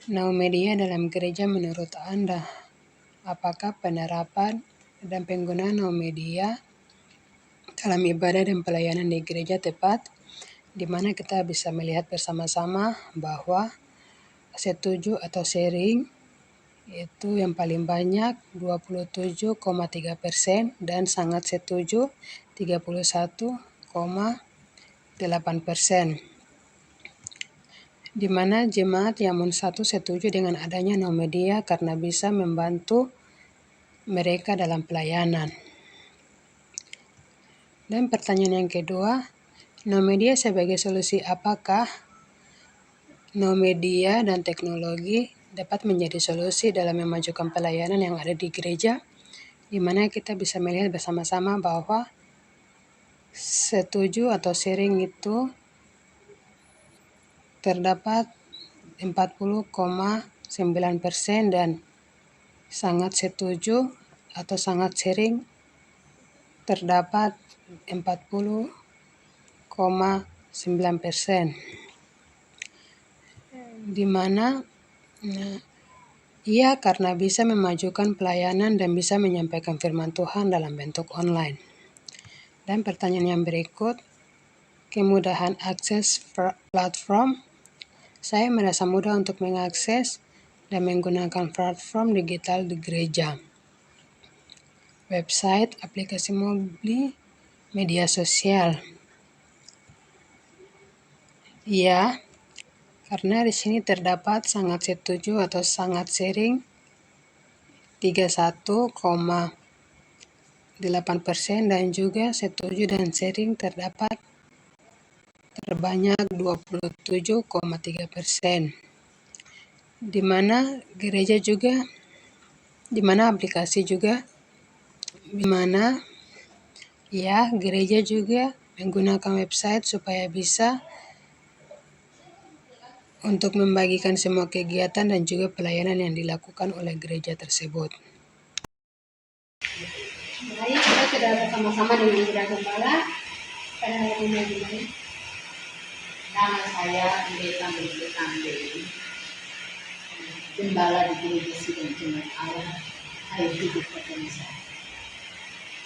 Now media dalam gereja menurut Anda, apakah penerapan dan penggunaan now media dalam ibadah dan pelayanan di gereja tepat? Di mana kita bisa melihat bersama-sama bahwa setuju atau sharing itu yang paling banyak 27,3% dan sangat setuju 31,8%. Di mana jemaat Yamun 1 setuju dengan adanya now media karena bisa membantu mereka dalam pelayanan. Dan pertanyaan yang kedua, now media sebagai solusi apakah now media dan teknologi dapat menjadi solusi dalam memajukan pelayanan yang ada di gereja, di mana kita bisa melihat bersama-sama bahwa setuju atau sharing itu terdapat 40,9% dan sangat setuju atau sangat sharing terdapat 40,9%. Di mana ia karena bisa memajukan pelayanan dan bisa menyampaikan firman Tuhan dalam bentuk online. Dan pertanyaan yang berikut, kemudahan akses platform. Saya merasa mudah untuk mengakses dan menggunakan platform digital di gereja. Website, aplikasi mobil, media sosial. Ya, karena di sini terdapat sangat setuju atau sangat sharing 31,8% dan juga setuju dan sharing terdapat terbanyak 27,3%. Di mana gereja juga, di mana aplikasi juga, di mana ya gereja juga menggunakan website supaya bisa untuk membagikan semua kegiatan dan juga pelayanan yang dilakukan oleh gereja tersebut. Mari kita sudah bersama-sama dengan Bunda Gembala pada hari ini. Nama saya Pendeta Belinda Kambe, Gembala di Gereja Sidang Jemaat Allah Air Hidup Indonesia.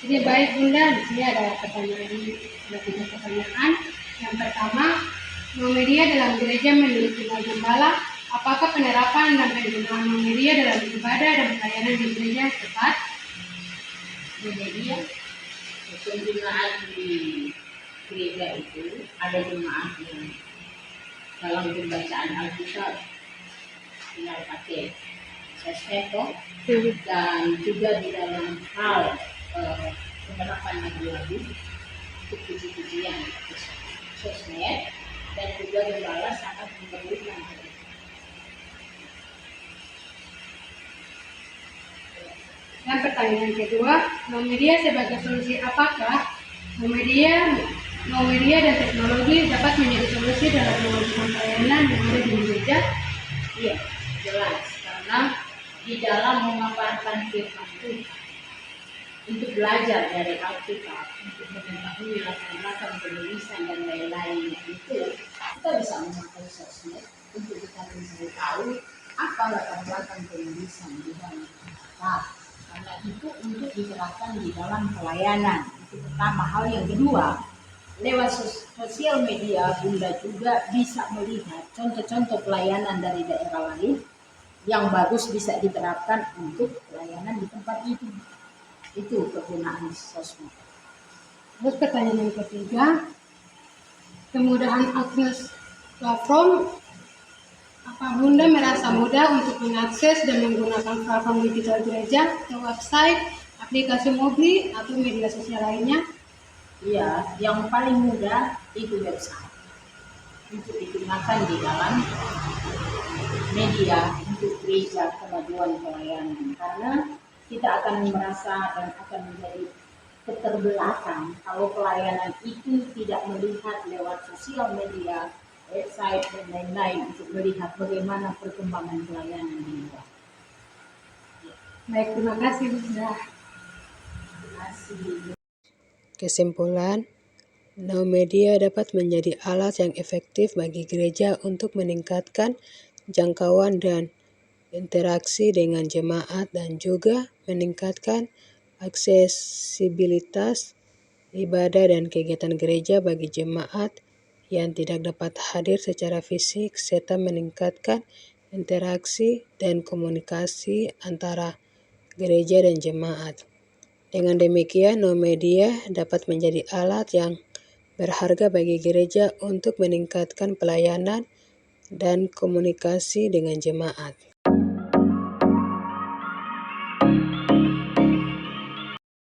Jadi baik Bunda, di sini ada tiga pertanyaan. Yang pertama, now media dalam gereja menurut Bunda Gembala, apakah penerapan dan penggunaan now media dalam ibadah dan pelayanan di gereja tepat? Media penggunaan di gereja itu ada jemaat yang dalam pembacaan Alkitab tinggal pakai sosmed dan juga di dalam hal penerapan lagu-lagu untuk puji-pujian sosmed dan juga gembala sangat memerlukan. Dan pertanyaan kedua, now media sebagai solusi apakah now media dan teknologi dapat menjadi solusi dalam memajukan pelayanan yang ada di gereja? Iya, jelas, karena di dalam memaparkan firman Tuhan untuk belajar dari Alkitab, untuk mengetahui latar penulisan dan lain-lain itu, kita bisa memakai sosmed untuk kita bisa tahu apa latar penulisan di dalam Alkitab. Karena itu untuk diterapkan di dalam pelayanan. Itu pertama. Hal yang kedua, lewat sosial media Bunda juga bisa melihat contoh-contoh pelayanan dari daerah lain yang bagus bisa diterapkan untuk pelayanan di tempat itu. Itu kegunaan sosmed. Terus pertanyaan yang ketiga, kemudahan akses platform. Apa Bunda merasa mudah untuk mengakses dan menggunakan platform digital gereja atau website, aplikasi mobil, atau media sosial lainnya? Iya, yang paling mudah itu website untuk digunakan di dalam media untuk gereja kemajuan pelayanan, karena kita akan merasa dan akan menjadi keterbelakang kalau pelayanan itu tidak melihat lewat sosial media, website dan lain-lain untuk melihat bagaimana perkembangan pelayanan di luar. Baik, terima kasih Bunda. Terima kasih. Kesimpulan, now media dapat menjadi alat yang efektif bagi gereja untuk meningkatkan jangkauan dan interaksi dengan jemaat, dan juga meningkatkan aksesibilitas ibadah dan kegiatan gereja bagi jemaat yang tidak dapat hadir secara fisik, serta meningkatkan interaksi dan komunikasi antara gereja dan jemaat. Dengan demikian, media dapat menjadi alat yang berharga bagi gereja untuk meningkatkan pelayanan dan komunikasi dengan jemaat.